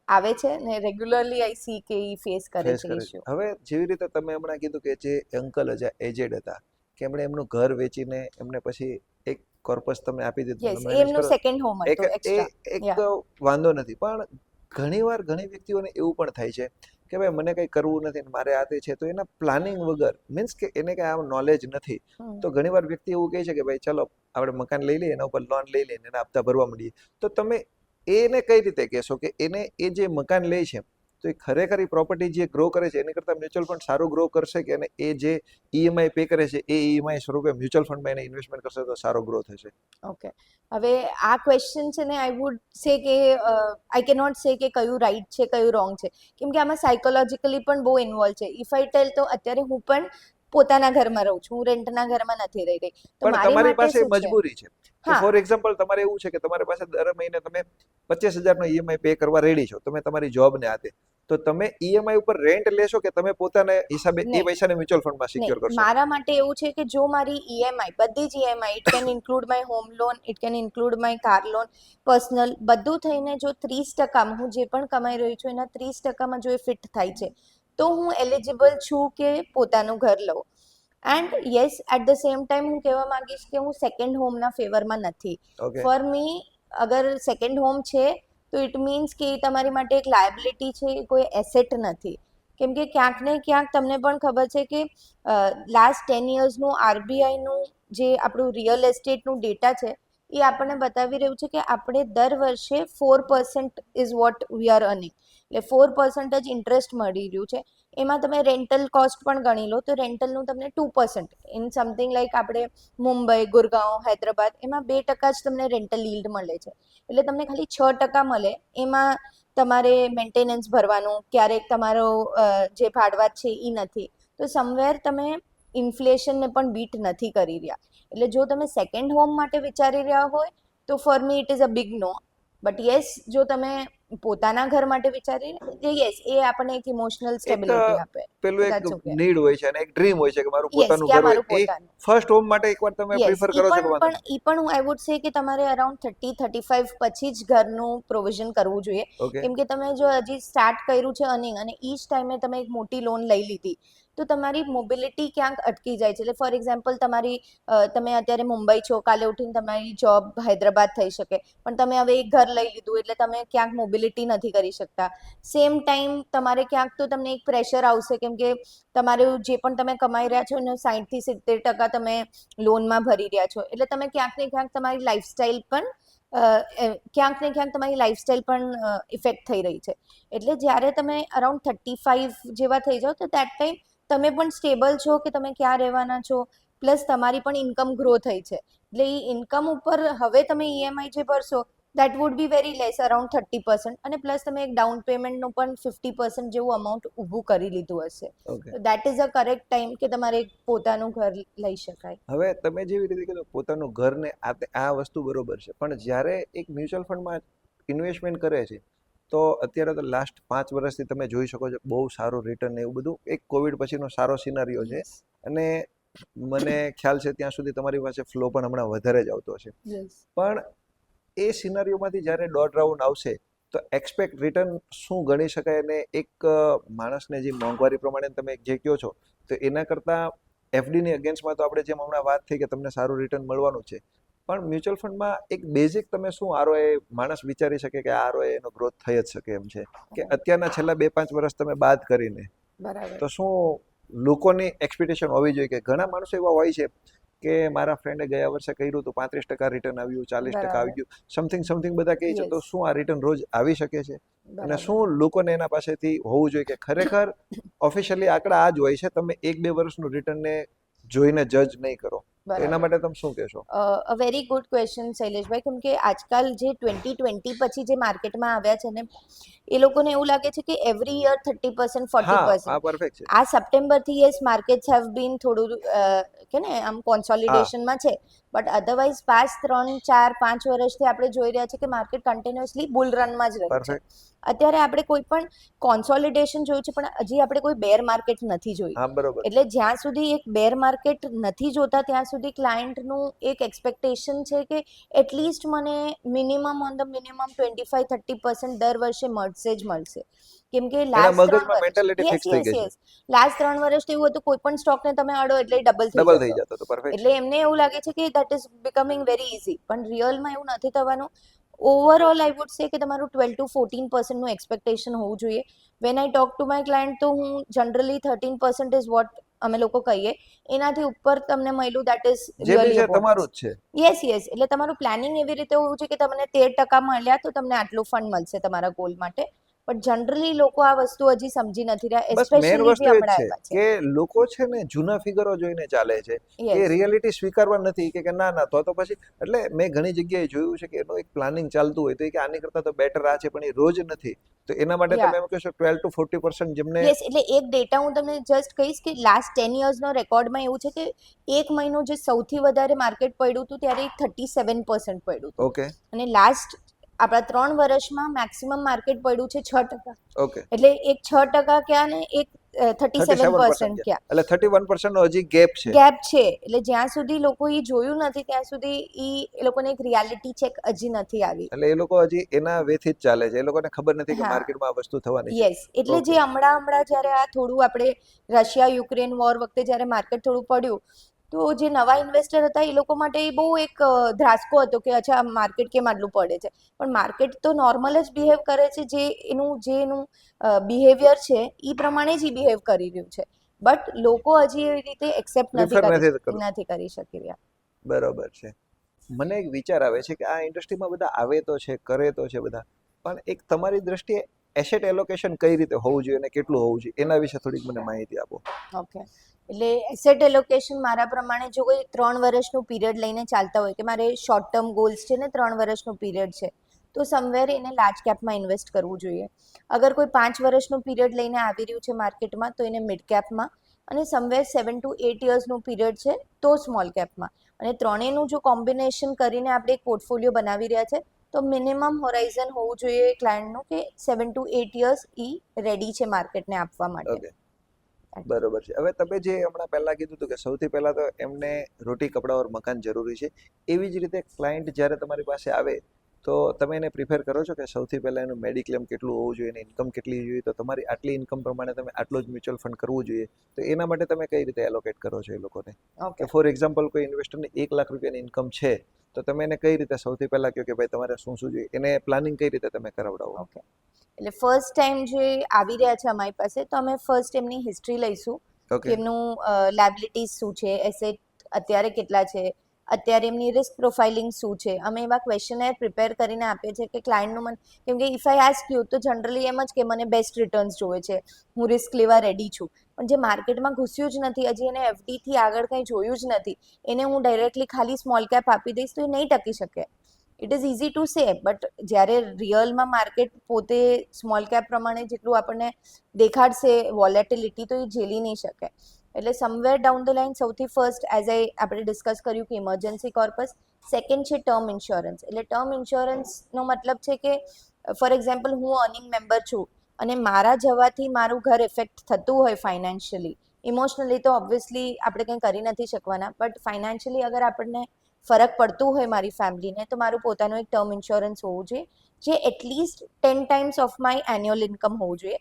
B: આવે છે ને રેગ્યુલરલી આઈ સી કે ઈ ફેસ કરે
A: ફેસ
B: છે
A: કરે છે.
B: ઇશ્યુ.
A: હવે જેવી રીતે તમે હમણાં કીધું કે જે અંકલ એજેડ હતા કે એમણે એમનું ઘર વેચીને એમને પછી એક કોર્પસ તમને આપી દીધું,
B: યસ,
A: તમે manage
B: એમનું
A: કરો.
B: સેકન્ડ હોમ
A: એક
B: હતું
A: એ
B: એક્સ્ટ્રા.
A: એક વાંધો નથી, પણ ઘણીવાર ઘણી વ્યક્તિઓને એવું પણ થાય છે કે ભાઈ મને કંઈ કરવું નથી ને મારે આ તે છે, તો એના પ્લાનિંગ વગર, મીન્સ કે એને કંઈ આ નોલેજ નથી, તો ઘણીવાર વ્યક્તિ એવું કહે છે કે ભાઈ ચલો આપણે મકાન લઈ લઈએ, એના ઉપર લોન લઈ લઈએ, એના હપ્તા ભરવા માંડીએ. તો તમે એને કઈ રીતે કહેશો કે એને એ જે મકાન લે છે તો એ ખરેખર એ પ્રોપર્ટી જે ગ્રો કરે છે એની કરતાં મ્યુચ્યુઅલ ફંડ સારું ગ્રો કરશે કે અને એ જે ઈએમઆઈ પે કરે છે એ ઈએમઆઈ સ્વરૂપે મ્યુચ્યુઅલ ફંડમાં એને ઇન્વેસ્ટમેન્ટ કરશે તો સારો ગ્રો થશે?
B: ઓકે, હવે આ ક્વેશ્ચન છે ને આઈ વુડ સે કે આઈ કે નોટ સે કે કયું રાઈટ છે કયું રોંગ છે, કેમ કે આમાં સાયકોલોજીકલી પણ બહુ ઇન્વોલ્વ છે. ઇફ આઈ ટેલ તો અત્યારે હું પણ પોતાના ઘરમાં રહું છું, હું રેન્ટના ઘરમાં નથી રહી ગઈ. તો
A: પણ
B: મારી
A: તમારી
B: માટે
A: પાસે
B: શું છે?
A: મજબૂરી છે કે
B: હા.
A: ફોર એક્ઝામ્પલ તમારે એવું છે કે તમારી પાસે દર મહિને તમે 25,000 ઈએમઆઈ પે કરવા રેડી છો, તમે તમારી જોબ ને આતે, તો તમે ઈએમઆઈ ઉપર રેન્ટ લેશો કે તમે પોતાના હિસાબે એ
B: નહીં
A: પૈસાને મ્યુચ્યુઅલ ફંડમાં સિક્યોર
B: નહીં,
A: કરશો?
B: મારા માટે એવું છે કે જો મારી ઈએમઆઈ, બધી જ EMI, it can include my home loan, it can include my car loan, personal, બધું થઈને જો 30% હું જે પણ કમાઈ રહી છું એના 30%માં જો એ ફિટ થાય છે તો હું એલિજિબલ છું કે પોતાનું ઘર લઉં. And yes, at the same time હું કહેવા માંગીશ કે હું સેકન્ડ હોમના ફેવરમાં નથી.
A: ઓકે,
B: ફોર મી, અગર સેકન્ડ હોમ છે તો ઇટ મીન્સ કે એ તમારી માટે એક લાયબિલિટી છે, એ કોઈ એસેટ નથી. કેમ કે ક્યાંક ને ક્યાંક તમને પણ ખબર છે કે લાસ્ટ 10 યર્સનું આરબીઆઈનું જે આપણું રિયલ એસ્ટેટનું ડેટા છે એ આપણને બતાવી રહ્યું છે કે આપણે દર વર્ષે 4% is what we are earning, એટલે 4% જ ઇન્ટરેસ્ટ મળી રહ્યું છે. એમાં તમે રેન્ટલ કોસ્ટ પણ ગણી લો તો રેન્ટલનું તમને 2%, ઇન સમથિંગ લાઈક આપણે મુંબઈ, ગુરગાંવ, હૈદરાબાદ, એમાં 2% જ તમને રેન્ટલ યીલ્ડ મળે છે. એટલે તમને ખાલી 6% મળે, એમાં તમારે મેન્ટેનન્સ ભરવાનું, ક્યારેક તમારો જે ભાડવાત છે એ નથી, તો સમવેર તમે ઇન્ફ્લેશનને પણ બીટ નથી કરી રહ્યા. એટલે જો તમે સેકન્ડ હોમ માટે વિચારી રહ્યા હોય તો for me it is a big no. But yes, જો તમે પોતાના ઘર માટે વિચારી, યસ, એ આપણને એક ઇમોશનલ
A: એક
B: સ્ટેબિલિટી આપે.
A: પેલું એક
B: દેટ્સ ઓકે.
A: નીડ હોય છે અને એક ડ્રીમ હોય છે કે મારું
B: યસ,
A: પોતાનું
B: કે આ
A: ઘર હોય,
B: મારું
A: એ
B: પોતાનું.
A: ફર્સ્ટ હોમ માટે એકવાર તમે
B: યસ,
A: પ્રિફર
B: ઈ
A: કરો છો કે
B: પણ
A: વાંધો
B: પણ ઈ પણ હું આઈ વુડ સે કે તમારે અરાઉન્ડ 30-35 પછી જ ઘરનું પ્રોવિઝન કરવું જોઈએ.
A: ઓકે,
B: કેમ કે તમે જો હજી સ્ટાર્ટ કર્યું છે અર્નિંગ અને ઈ જ ટાઈમે તમે એક મોટી લોન લઈ લીધી તો તમારી મોબિલિટી ક્યાંક અટકી જાય છે. એટલે ફોર એક્ઝામ્પલ તમારી તમે અત્યારે મુંબઈ છો, કાલે ઉઠીને તમારી જોબ હૈદરાબાદ થઈ શકે, પણ તમે હવે એક ઘર લઈ લીધું એટલે તમે ક્યાંક મોબિલિટી નથી કરી શકતા. સેમ ટાઈમ તમારે ક્યાંક તો તમને એક પ્રેશર આવશે, કેમ કે તમારું જે પણ તમે કમાઈ રહ્યા છો એનો 60-70% તમે લોનમાં ભરી રહ્યા છો. એટલે તમે ક્યાંક ને ક્યાંક તમારી લાઈફસ્ટાઈલ પણ ક્યાંક ને ક્યાંક તમારી લાઈફસ્ટાઈલ પણ ઇફેક્ટ થઈ રહી છે. એટલે જ્યારે તમે અરાઉન્ડ 35 જેવા થઈ જાઓ તો દેટ ટાઈમ તમે પણ સ્ટેબલ છો કે તમે ક્યાં રહેવાના છો, પ્લસ તમારી પણ ઇન્કમ ગ્રો થઈ છે. એટલે એ ઇન્કમ ઉપર હવે તમે ઈએમઆઈ જે ભરશો that would be very less, around 30%, અને પ્લસ તમે એક ડાઉન પેમેન્ટનું પણ 50% જેવું અમાઉન્ટ ઊભું કરી લીધું હશે.
A: Okay.
B: That is a correct time કે તમારે પોતાનું ઘર લઈ શકાય.
A: હવે તમે જેવી રીતે કીધું પોતાનું ઘરને આ વસ્તુ બરોબર છે, પણ જ્યારે એક મ્યુચ્યુઅલ ફંડમાં ઇન્વેસ્ટમેન્ટ કરે છે તો અત્યારે તો લાસ્ટ 5 વર્ષથી તમે જોઈ શકો છો બહુ સારું રિટર્ન ને એવું બધું, એક કોવિડ પછીનો સારો સિનારીઓ છે
B: યસ,
A: અને મને ખ્યાલ છે ત્યાં સુધી તમારી પાસે ફ્લો પણ હમણાં વધારે જ આવતો હશે.
B: યસ.
A: પણ એ સિનારીઓમાંથી જ્યારે ડોટ રાઉન્ડ આવશે તો એક્સપેક્ટ રિટર્ન શું ગણી શકાય? અને એક માણસને જે મોંઘવારી પ્રમાણે તમે જે કહો છો તો એના કરતાં એફડીની અગેન્સ્ટમાં તો આપણે જેમ હમણાં વાત થઈ કે તમને સારું રિટર્ન મળવાનું છે, પણ મ્યુચ્યુઅલ ફંડમાં એક બેઝિક તમે શું આરઓએ માણસ વિચારી શકે કે આરઓએ એનો ગ્રોથ થઈ જ શકે એમ છે કે અત્યારના છેલ્લા 2-5 વર્ષ તમે બાદ કરીને,
B: બરાબર.
A: તો શું લોકોની એક્સપેક્ટેશન હોવી જોઈએ? કે ઘણા માણસો એવા હોય છે કે મારા ફ્રેન્ડે ગયા વર્ષે કર્યું તો 35% રિટર્ન આવ્યું, 40% આવી ગયું, સમથિંગ બધા કહે છે, તો શું આ રિટર્ન રોજ આવી શકે છે? અને શું લોકોને એના પાસેથી હોવું જોઈએ કે ખરેખર ઓફિશિયલી આંકડા આ જ હોય છે, તમે 1-2 વર્ષનું રિટર્નને જોઈને જજ નહીં કરો? એના માટે તમે શું કહેશો?
B: અ વેરી ગુડ ક્વેશ્ચન શૈલેષભાઈ, કેમ કે આજકાલ જે 2020 પછી જે માર્કેટમાં આવ્યા છે ને, એ લોકોને એવું લાગે છે કે એવરી યર 30%
A: હા
B: 40%.
A: પરફેક્ટ છે.
B: આ સપ્ટેમ્બરથી યસ માર્કેટ્સ હેવ બીન થોડું કે ને આમ કોન્સોલિડેશનમાં છે, બટ અધરવાઇઝ પાસ્ટ 3 4 5 વર્ષથી આપણે જોઈ રહ્યા છીએ કે માર્કેટ કન્ટિન્યુઅસલી બુલ રનમાં જ રહ્યું છે.
A: પરફેક્ટ.
B: અત્યારે આપણે કોઈ પણ કોન્સોલિડેશન જોયું છે, પણ હજી આપણે કોઈ બેર માર્કેટ નથી જોઈ.
A: હા બરોબર.
B: એટલે જ્યાં સુધી એક બેર માર્કેટ નથી જોતા ત્યાં સુધી ક્લાયન્ટનું એક એક્સપેક્ટેશન છે કે એટલીસ્ટ મને મિનિમમ ઓન ધ મિનિમમ 25-30% દર વર્ષે મળશે જ મળશે. કેમ કે
A: એના
B: લાસ્ટ 3
A: મગજમાં
B: વર્ષ
A: મેન્ટાલિટી ફિક્સ થઈ ગઈ છે.
B: લાસ્ટ 3 વર્ષથી એવું હતું, કોઈ પણ સ્ટોકને તમે અડો એટલે ડબલ
A: ડબલ
B: થઈ
A: થઈ
B: જતો.
A: જતો તો પરફેક્ટ.
B: એટલે એમને એવું લાગે છે કે that is becoming very easy, પણ રિયલમાં એવું નથી થવાનું. ઓવરઓલ આઈ વુડ સે કે તમારું 12-14% નું એક્સપેક્ટેશન હોવું જોઈએ. When I talk to my client તો હું જનરલી 13% ઇઝ વોટ અમે લોકો કહીએ. એનાથી ઉપર તમને મળ્યું દેટ ઇઝ
A: જે બી
B: રિયલી
A: છે તમારું જ છે.
B: યસ એટલે તમારું પ્લાનિંગ એવી રીતે હોવું છે કે તમને 13% મળ્યા તો તમને આટલું ફંડ મળશે તમારા ગોલ માટે. બટ જનરલી લોકો આ વસ્તુ હજી સમજી નથી રહ્યા,
A: બસ મેઇન
B: એસ્પેશિયલી
A: વસ્તુ
B: જે
A: એ જ
B: હમણાં
A: છે
B: આવ્યા છે.
A: કે લોકો છે ને જૂના ફિગરો જોઈને ચાલે છે, એ
B: યસ
A: રિયાલિટી સ્વીકારવા નથી કે ના તો પછી. એટલે મેં ઘણી જગ્યાએ જોયું છે કે એનું એક પ્લાનિંગ ચાલતું હોય તો એ કે આની કરતા તો બેટર આ છે, પણ એ રોજ નથી. તો એના માટે
B: યા
A: તમે એમ કહેશો 12-40% જેમને
B: યસ એટલે એક ડેટા હું તમને જસ્ટ કહીશ કે લાસ્ટ 10 યર્સનો રેકોર્ડમાં એવું છે કે એક મહિનો જે સૌથી વધારે માર્કેટ પડ્યું હતું ત્યારે 37% પડ્યું હતું,
A: ઓકે
B: અને લાસ્ટ આપણા 3 વર્ષમાં મેક્સિમમ માર્કેટ પડ્યું છે 6%.
A: ઓકે
B: એટલે એક 6% ક્યાં ને એક 37%
A: 37%
B: ક્યાં
A: એટલે 31% નો હજી ગેપ છે.
B: ગેપ છે. એટલે જ્યાં સુધી લોકો એ જોયું નથી ત્યાં સુધી એ લોકોને એક રિયાલિટી ચેક હજી નથી આવી.
A: એટલે એ લોકો હજી એના વેથી જ ચાલે છે, એ લોકોને ખબર નથી કે
B: હા
A: માર્કેટમાં આ વસ્તુ થવાની છે.
B: યસ એટલે જે હમણાં જ્યારે આ થોડું આપણે રશિયા યુક્રેન વોર વખતે જ્યારે માર્કેટ થોડું પડ્યું, તો જે નવા ઇન્વેસ્ટર હતા એ લોકો માટે બહુ એક ધ્રાસકો હતો કે અચ્છા માર્કેટ કેમ આટલું પડે છે. પણ માર્કેટ તો નોર્મલ જ બિહેવ કરે છે, જે એનું બિહેવિયર છે એ પ્રમાણે જ બિહેવ કરી રહ્યું છે. બટ લોકો હજી એવી રીતે એક્સેપ્ટ
A: પ્રિફર નથી કરતું.
B: નથી કરી શકી રહ્યા.
A: બરોબર છે. મને એક વિચાર આવે છે કે આ ઇન્ડસ્ટ્રીમાં બધા આવે તો છે, કરે તો છે બધા, પણ એક તમારી દ્રષ્ટિએ એસેટ એલોકેશન કઈ રીતે હોવું જોઈએ અને કેટલું હોવું જોઈએ એના વિશે થોડીક મને માહિતી આપો.
B: ઓકે, એટલે એસેટ એલોકેશન મારા પ્રમાણે જો કોઈ 3 વર્ષનું પીરિયડ લઈને ચાલતા હોય કે મારે શોર્ટ ટર્મ ગોલ્સ છે ને 3 વર્ષનું પીરિયડ છે, તો સમવેર એને લાર્જ કેપમાં ઇન્વેસ્ટ કરવું જોઈએ. અગર કોઈ 5 વર્ષનું પીરિયડ લઈને આવી રહ્યું છે માર્કેટમાં તો એને મિડ કેપમાં, અને સમવેર 7 to 8 યર્સનું પીરિયડ છે તો સ્મોલ કેપમાં. અને ત્રણેયનું જો કોમ્બિનેશન કરીને આપણે એક પોર્ટફોલિયો બનાવી રહ્યા છે તો મિનિમમ હોરાઇઝન હોવું જોઈએ ક્લાયન્ટનું કે 7 to 8 યર્સ રેડી છે માર્કેટને આપવા માટે.
A: ઓકે બરોબર છે. હવે તમે જે હમણાં પહેલા કીધું હતું કે સૌથી પહેલા તો એમને રોટી કપડા ઓર મકાન જરૂરી છે, એવી જ રીતે ક્લાયન્ટ જ્યારે તમારી પાસે આવે તો તમે એને પ્રિફેર કરો છો કે સૌથી પહેલા એનું મેડિક્લેમ કેટલું હોવું જોઈએ, એની ઇન્કમ કેટલી જોઈએ, તો તમારી આટલી ઇન્કમ પ્રમાણે તમે આટલું જ મ્યુચ્યુઅલ ફંડ કરવું જોઈએ, તો એના માટે તમે કઈ રીતે એલોકેટ કરો છો એ લોકોને?
B: ઓકે,
A: કે ફોર એક્ઝામ્પલ કોઈ ઇન્વેસ્ટરની 1 લાખ રૂપિયાની ઇન્કમ છે તો તમે એને કઈ રીતે સૌથી પહેલા કહો કે ભાઈ તમારે શું જોઈએ, એને પ્લાનિંગ કઈ રીતે તમે કરાવડાવો?
B: ઓકે. એટલે ફર્સ્ટ ટાઈમ જે આવી રહ્યા છે અમારી પાસે તો અમે ફર્સ્ટ એમની હિસ્ટ્રી લઈશું
A: ઓકે
B: કે એમનું લાયબિલિટીઝ શું છે, એસેટ અત્યારે કેટલા છે, અત્યારે એમની રિસ્ક પ્રોફાઇલિંગ શું છે. અમે એવા ક્વેશ્ચનર પ્રિપેર કરીને આપીએ છીએ કે ક્લાયન્ટનું મન, કેમ કે ઇફ આઈ આસ્ક યુ તો જનરલી એમ જ કે મને બેસ્ટ રિટર્ન્સ જોવે છે, હું રિસ્ક લેવા રેડી છું. પણ જે માર્કેટમાં ઘૂસ્યું જ નથી, હજી એને એફડીથી આગળ કંઈ જોયું જ નથી, એને હું ડાયરેક્ટલી ખાલી સ્મોલ કેપ આપી દઈશ તો એ નહીં ટકી શકે. It is easy to say, but જ્યારે રિયલમાં માર્કેટ પોતે સ્મોલ કેપ પ્રમાણે જેટલું આપણને દેખાડશે વોલેટિલિટી તો એ ઝેલી નહીં શકે. એટલે સમવેર ડાઉન ધ લાઇન સૌથી ફર્સ્ટ આપણે ડિસ્કસ કર્યું કે ઇમરજન્સી કોર્પસ, સેકન્ડ છે ટર્મ ઇન્સ્યોરન્સ. એટલે ટર્મ ઇન્સ્યોરન્સનો મતલબ છે કે ફોર એક્ઝામ્પલ હું અર્નિંગ મેમ્બર છું અને મારા જવાથી મારું ઘર ઇફેક્ટ થતું હોય ફાઇનાન્શિયલી, ઇમોશનલી તો ઓબ્વિયસલી આપણે કંઈ કરી નથી શકવાના, બટ ફાઇનાન્શિયલી અગર આપણને ફરક પડતું હોય મારી ફેમિલીને તો મારું પોતાનું એક ટર્મ ઇન્સ્યોરન્સ હોવું જોઈએ જે at least 10 times of my annual income હોવું જોઈએ.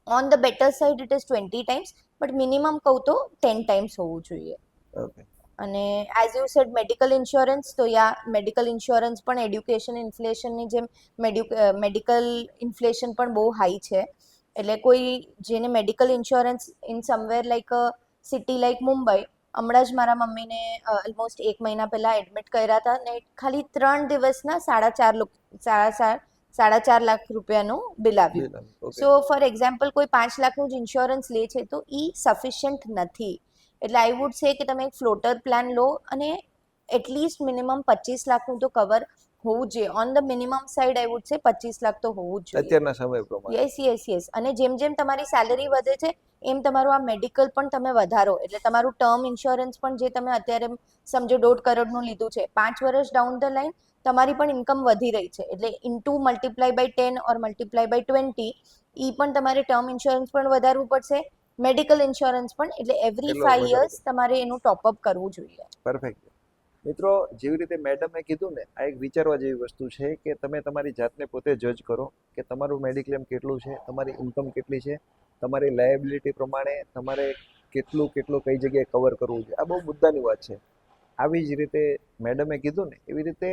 B: On the better side it is 20 times, but minimum કહું તો 10 ટાઈમ્સ હોવું જોઈએ.
A: ઓકે
B: અને as you said medical insurance, તો મેડિકલ ઇન્સ્યોરન્સ પણ એડ્યુકેશન ઇન્ફ્લેશનની જેમ મેડિકલ ઇન્ફ્લેશન પણ બહુ હાઈ છે. એટલે કોઈ જેને medical insurance in somewhere like city like Mumbai, હમણાં જ મારા મમ્મીને ઓલમોસ્ટ 1 મહિના પહેલાં એડમિટ કર્યા હતા ને ખાલી 3 દિવસના 4.5 લાખ રૂપિયાનું બિલ આવ્યું. સો ફોર એક્ઝામ્પલ કોઈ 5 લાખનું જ ઇન્સ્યોરન્સ લે છે તો એ સફિશિયન્ટ નથી. એટલે આઈ વુડ સે કે તમે એક ફ્લોટર પ્લાન લો અને એટલીસ્ટ મિનિમમ 25 લાખનું તો કવર હોવું જોઈએ. On the minimum side I would સે 25 લાખ તો હોવું જ જોઈએ.
A: અત્યારના સમય પ્રમાણે
B: યસ અને જેમ જેમ તમારી સેલરી વધે છે એમ તમારું આ મેડિકલ પણ તમે વધારો, એટલે તમારું ટર્મ ઇન્સ્યોરન્સ પણ જે તમે અત્યારે સમજો 1.5 કરોડનું લીધું છે, 5 વર્ષ ડાઉન ધ લાઈન તમારી પણ ઇન્કમ વધી રહી છે, એટલે into multiply by 10 or multiply by 20 ઈ પણ તમારે ટર્મ ઇન્સ્યોરન્સ પણ વધારવું પડશે, મેડિકલ ઇન્સ્યોરન્સ પણ, એટલે એવરી
A: એટલો
B: 5
A: વધારે
B: યર્સ તમારે એનું ટોપઅપ કરવું જોઈએ.
A: પરફેક્ટ. મિત્રો, જેવી રીતે મેડમે કીધું ને, આ એક વિચારવા જેવી વસ્તુ છે કે તમે તમારી જાતને પોતે જજ કરો કે તમારું મેડિક્લેમ કેટલું છે, તમારી ઇન્કમ કેટલી છે, તમારી લાયબિલિટી પ્રમાણે તમારે કેટલું કઈ જગ્યાએ કવર કરવું છે. આ બહુ મુદ્દાની વાત છે. આવી જ રીતે મેડમે કીધું ને એવી રીતે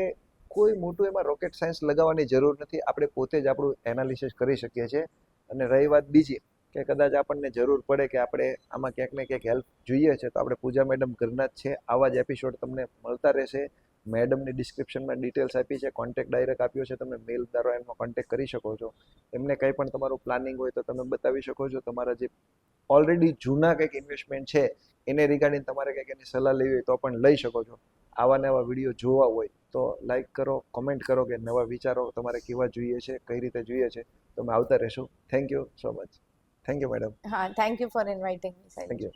A: કોઈ મોટું એમાં રોકેટ સાયન્સ લગાવવાની જરૂર નથી. આપણે પોતે જ આપણું એનાલિસિસ કરી શકીએ છીએ. અને રહી વાત બીજી કે કદાચ આપણને જરૂર પડે કે આપણે આમાં ક્યાંક ને ક્યાંક હેલ્પ જોઈએ છે, તો આપણે પૂજા મેડમ ઘરના જ છે. આવા જ એપિસોડ તમને મળતા રહેશે. મેડમની ડિસ્ક્રિપ્શનમાં ડિટેલ્સ આપી છે, કોન્ટેક્ટ ડાયરેક્ટ આપ્યો છે, તમે મેલ દ્વારા એમનો કોન્ટેક્ટ કરી શકો છો. એમને કંઈ પણ તમારું પ્લાનિંગ હોય તો તમે બતાવી શકો છો. તમારા જે ઓલરેડી જૂના કંઈક ઇન્વેસ્ટમેન્ટ છે એને રિગાર્ડિંગ તમારે કંઈક એની સલાહ લેવી હોય તો પણ લઈ શકો છો. આવા નવા વિડીયો જોવા હોય તો લાઈક કરો, કોમેન્ટ કરો કે નવા વિચારો તમારે કેવા જોઈએ છે, કઈ રીતે જોઈએ છે. તો અમે આવતા રહેશું. Thank you so much. Thank you madam.
B: હા, thank you for inviting me.
A: Thank you.